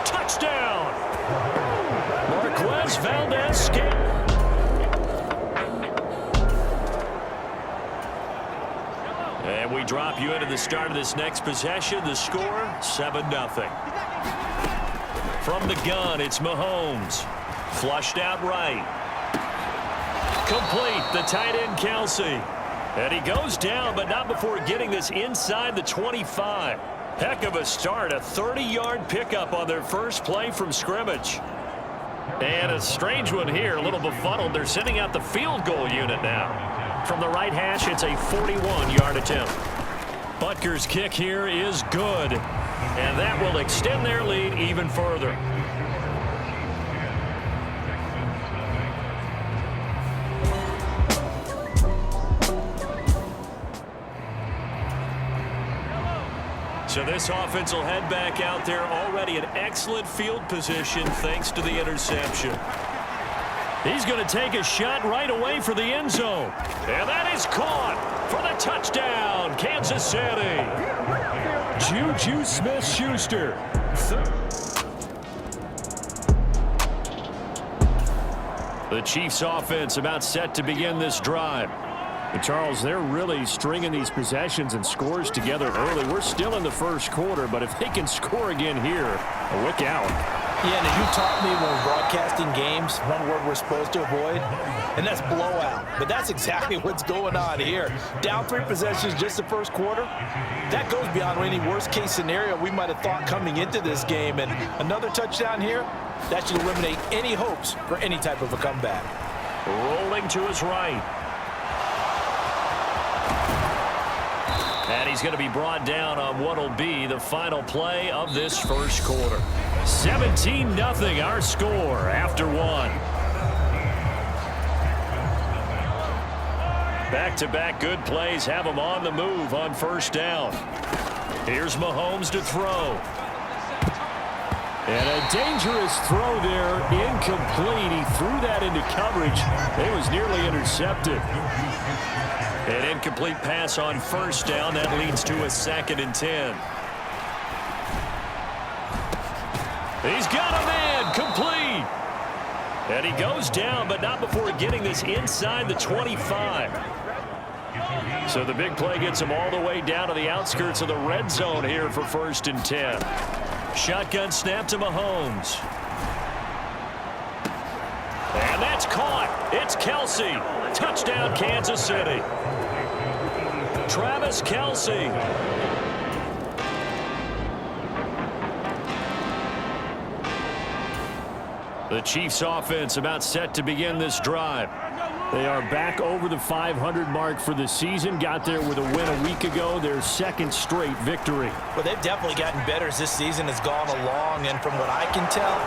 Touchdown! Marquez Valdez-Scantling. And we drop you into the start of this next possession. The score, 7-0. From the gun, it's Mahomes. Flushed out right. Complete, the tight end Kelsey. And he goes down, but not before getting this inside the 25. Heck of a start, a 30-yard pickup on their first play from scrimmage. And a strange one here, a little befuddled. They're sending out the field goal unit now. From the right hash, it's a 41-yard attempt. Butker's kick here is good, and that will extend their lead even further. So this offense will head back out there, already in excellent field position thanks to the interception. He's going to take a shot right away for the end zone. And that is caught for the touchdown, Kansas City. Juju Smith-Schuster. The Chiefs offense about set to begin this drive. And Charles, they're really stringing these possessions and scores together early. We're still in the first quarter, but if they can score again here, look out. Yeah, and as you taught me when we're broadcasting games, one word we're supposed to avoid, and that's blowout. But that's exactly what's going on here. Down 3 possessions just the first quarter. That goes beyond any worst-case scenario we might have thought coming into this game. And another touchdown here, that should eliminate any hopes for any type of a comeback. Rolling to his right. And he's going to be brought down on what will be the final play of this first quarter. 17-0 our score after 1. Back-to-back good plays have him on the move on first down. Here's Mahomes to throw. And a dangerous throw there, incomplete. He threw that into coverage. It was nearly intercepted. An incomplete pass on first down. That leads to a 2nd and 10. He's got a man, complete. And he goes down, but not before getting this inside the 25. So the big play gets him all the way down to the outskirts of the red zone here for 1st and 10. Shotgun snap to Mahomes. And that's caught. It's Kelsey. Touchdown, Kansas City. Travis Kelsey. The Chiefs offense about set to begin this drive. They are back over the 500 mark for the season. Got there with a win a week ago, their 2nd straight victory. Well, they've definitely gotten better as this season has gone along, and from what I can tell,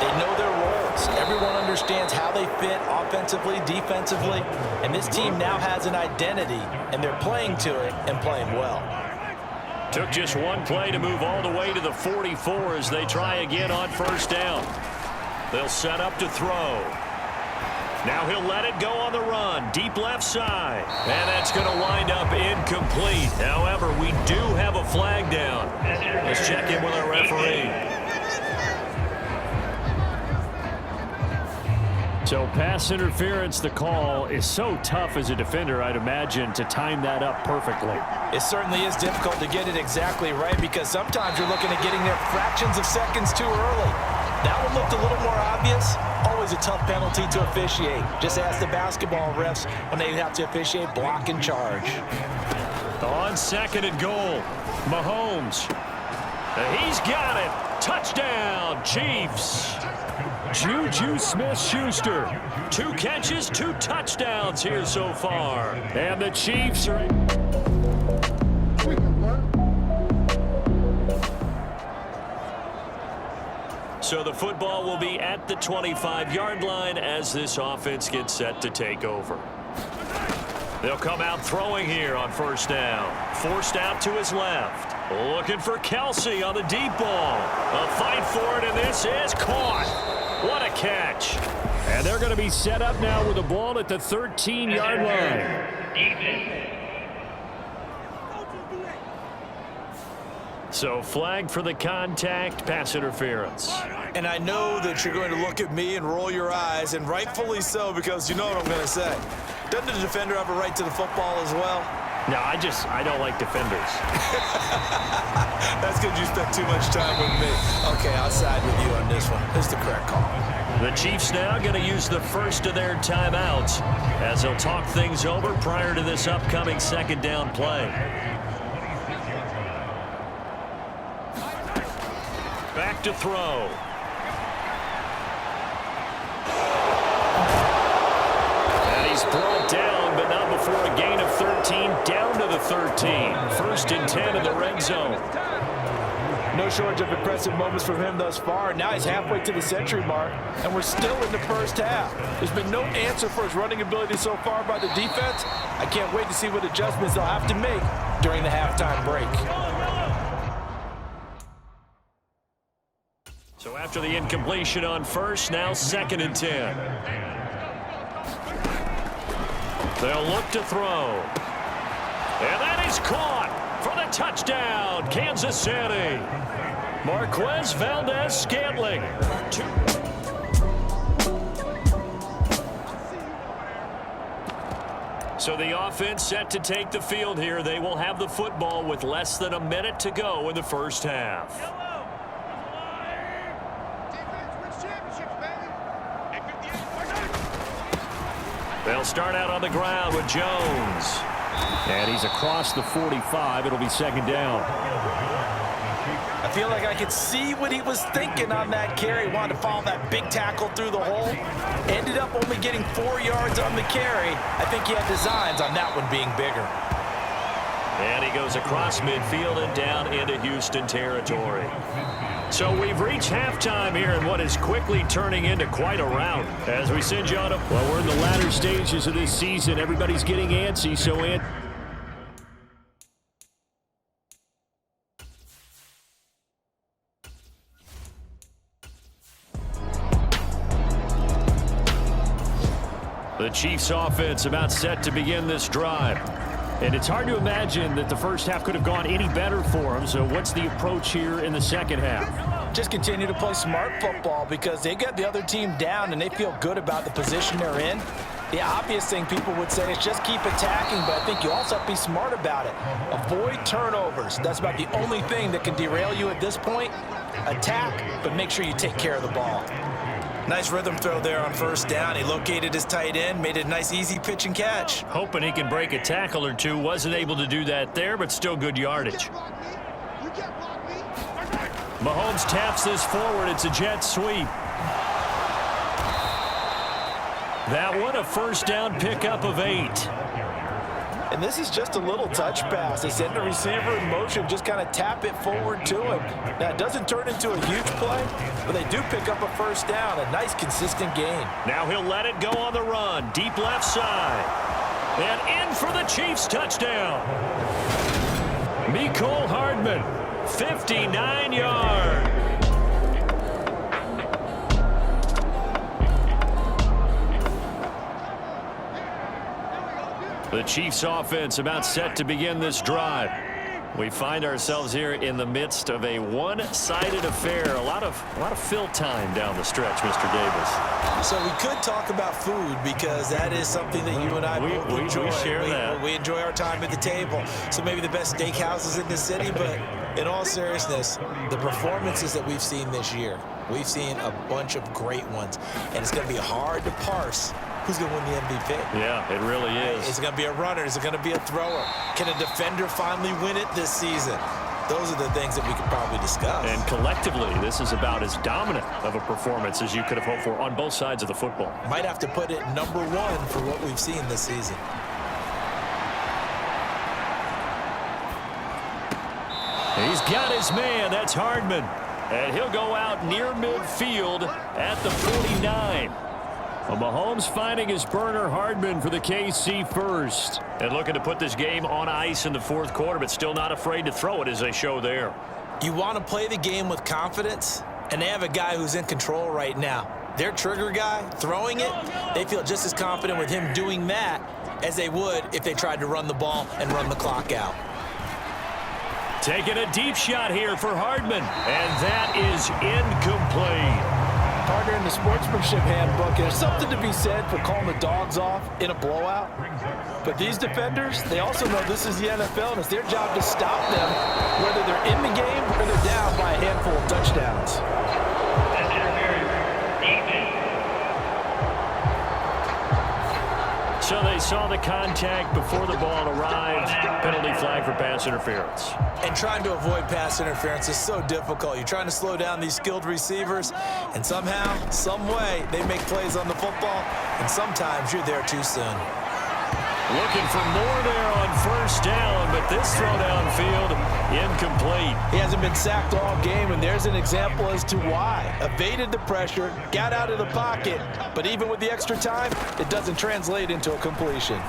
they know their roles. Everyone understands how they fit offensively, defensively, and this team now has an identity, and they're playing to it and playing well. Took just one play to move all the way to the 44 as they try again on first down. They'll set up to throw. Now he'll let it go on the run. Deep left side. And that's going to wind up incomplete. However, we do have a flag down. Let's check in with our referee. So pass interference, the call is so tough as a defender, I'd imagine, to time that up perfectly. It certainly is difficult to get it exactly right because sometimes you're looking at getting there fractions of seconds too early. That one looked a little more obvious. Always a tough penalty to officiate. Just ask the basketball refs when they have to officiate block and charge. On 2nd and goal, Mahomes. He's got it. Touchdown, Chiefs. Juju Smith-Schuster. 2 catches, 2 touchdowns here so far. And the Chiefs are... So the football will be at the 25-yard line as this offense gets set to take over. They'll come out throwing here on first down. Forced out to his left. Looking for Kelsey on the deep ball. A fight for it, and this is caught. What a catch. And they're going to be set up now with the ball at the 13-yard line. So flag for the contact, pass interference. And I know that you're going to look at me and roll your eyes, and rightfully so, because you know what I'm going to say. Doesn't the defender have a right to the football as well? No, I don't like defenders. That's because you spent too much time with me. Okay, I'll side with you on this one. This is the correct call. The Chiefs now going to use the first of their timeouts as they'll talk things over prior to this upcoming second down play. Back to throw. And he's brought down, but not before a gain of 13, down to the 13. First and 10 in the red zone. No shortage of impressive moments from him thus far. Now he's halfway to the century mark, and we're still in the first half. There's been no answer for his running ability so far by the defense. I can't wait to see what adjustments they'll have to make during the halftime break. So after the incompletion on first, now second and 10. They'll look to throw. And that is caught for the touchdown, Kansas City. Marquez Valdez-Scantling. So the offense set to take the field here. They will have the football with less than a minute to go in the first half. They'll start out on the ground with Jones. And he's across the 45. It'll be second down. I feel like I could see what he was thinking on that carry. Wanted to follow that big tackle through the hole. Ended up only getting 4 yards on the carry. I think he had designs on that one being bigger. And he goes across midfield and down into Houston territory. So we've reached halftime here in what is quickly turning into quite a rout. As we send you on up. Well, we're in the latter stages of this season. Everybody's getting antsy, so the Chiefs offense about set to begin this drive. And it's hard to imagine that the first half could have gone any better for them. So what's the approach here in the second half? Just continue to play smart football because they got the other team down and they feel good about the position they're in. The obvious thing people would say is just keep attacking, but I think you also have to be smart about it. Avoid turnovers. That's about the only thing that can derail you at this point. Attack, but make sure you take care of the ball. Nice rhythm throw there on first down. He located his tight end, made it a nice easy pitch and catch. Hoping he can break a tackle or two. Wasn't able to do that there, but still good yardage. Mahomes taps this forward. It's a jet sweep. That one a first down pickup of 8. And this is just a little touch pass. They send the receiver in motion, just kind of tap it forward to him. Now, it doesn't turn into a huge play, but they do pick up a first down, a nice, consistent gain. Now he'll let it go on the run, deep left side. And in for the Chiefs touchdown. Mecole Hardman, 59 yards. The Chiefs offense about set to begin this drive. We find ourselves here in the midst of a one-sided affair. A lot of fill time down the stretch, Mr. Davis. So we could talk about food because that is something that you and I both enjoy. We share that. We enjoy our time at the table. So maybe the best steakhouses in the city, but in all seriousness, the performances that we've seen this year, we've seen a bunch of great ones, and it's going to be hard to parse who's going to win the MVP. Yeah, it really is. Is it going to be a runner? Is it going to be a thrower? Can a defender finally win it this season? Those are the things that we could probably discuss. And collectively, this is about as dominant of a performance as you could have hoped for on both sides of the football. Might have to put it #1 for what we've seen this season. He's got his man. That's Hardman. And he'll go out near midfield at the 49. Well, Mahomes finding his burner, Hardman, for the KC first. And looking to put this game on ice in the fourth quarter, but still not afraid to throw it as they show there. You want to play the game with confidence, and they have a guy who's in control right now. Their trigger guy, throwing it, they feel just as confident with him doing that as they would if they tried to run the ball and run the clock out. Taking a deep shot here for Hardman, and that is incomplete. Partner, in the sportsmanship handbook, there's something to be said for calling the dogs off in a blowout. But these defenders, they also know this is the NFL, and it's their job to stop them, whether they're in the game or they're down by a handful of touchdowns. So they saw the contact before the ball arrived. Penalty flag for pass interference. And trying to avoid pass interference is so difficult. You're trying to slow down these skilled receivers, and somehow, some way, they make plays on the football, and sometimes you're there too soon. Looking for more there on first down, but this throw downfield, incomplete. He hasn't been sacked all game, and there's an example as to why. Evaded the pressure, got out of the pocket, but even with the extra time, it doesn't translate into a completion.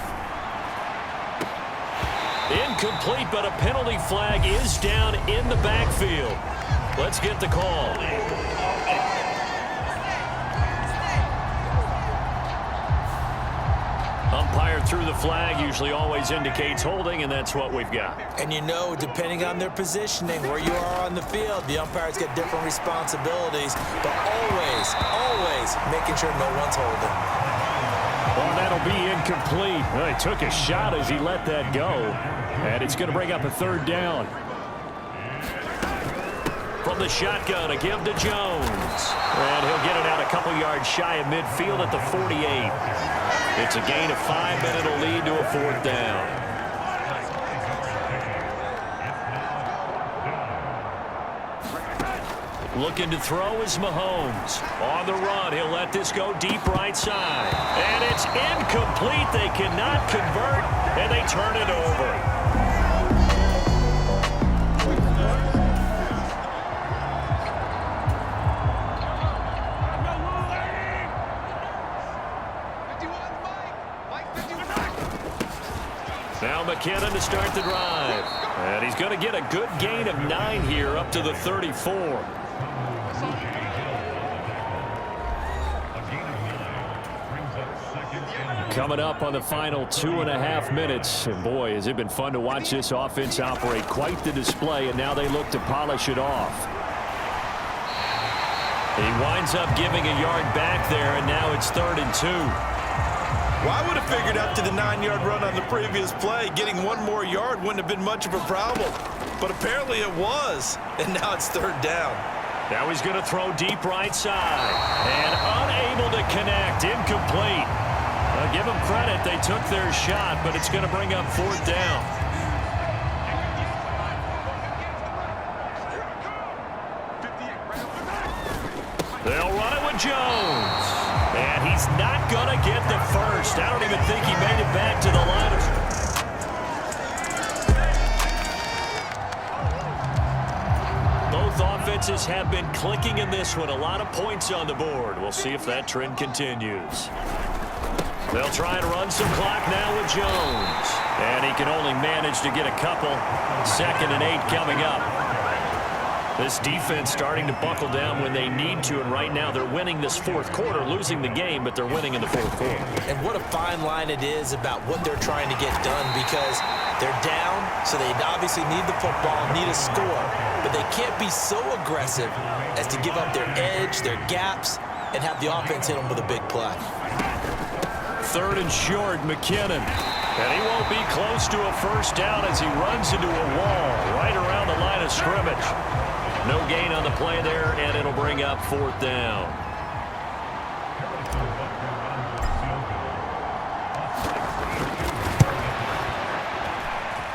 Incomplete, but a penalty flag is down in the backfield. Let's get the call. Umpire through the flag usually always indicates holding, and that's what we've got. And you know, depending on their positioning, where you are on the field, the umpires get different responsibilities, but always making sure no one's holding. Well, that'll be incomplete. Well, he took a shot as he let that go, and it's going to bring up a third down. From the shotgun, a give to Jones. And he'll get it out a couple yards shy of midfield at the 48. It's a gain of 5, and it'll lead to a fourth down. Looking to throw is Mahomes. On the run, he'll let this go deep right side. And it's incomplete. They cannot convert, and they turn it over. Now McKinnon to start the drive. And he's going to get a good gain of 9 here up to the 34. Coming up on the final 2.5 minutes. And boy, has it been fun to watch this offense operate. Quite the display, and now they look to polish it off. He winds up giving a yard back there, and now it's 3rd and 2. Well, I would have figured after the 9-yard run on the previous play, getting one more yard wouldn't have been much of a problem. But apparently it was, and now it's 3rd down. Now he's going to throw deep right side. And unable to connect, incomplete. Give them credit, they took their shot, but it's going to bring up 4th down. They'll run it with Jones. And he's not going to get the first. I don't even think he made it back to the line. Both offenses have been clicking in this one. A lot of points on the board. We'll see if that trend continues. They'll try and run some clock now with Jones. And he can only manage to get a couple. 2nd and 8 coming up. This defense starting to buckle down when they need to, and right now they're winning this 4th quarter, losing the game, but they're winning in the 4th quarter. And what a fine line it is about what they're trying to get done, because they're down, so they obviously need the football, need a score, but they can't be so aggressive as to give up their edge, their gaps, and have the offense hit them with a big play. 3rd and short, McKinnon. And he won't be close to a first down as he runs into a wall right around the line of scrimmage. No gain on the play there, and it'll bring up 4th down.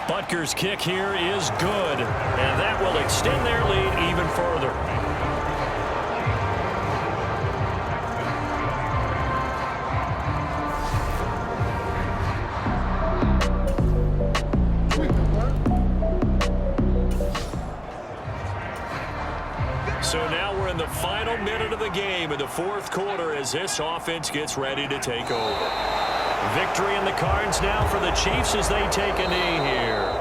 Butker's kick here is good, and that will extend their lead even further. So now we're in the final minute of the game in the 4th quarter as this offense gets ready to take over. Victory in the cards now for the Chiefs as they take a knee here.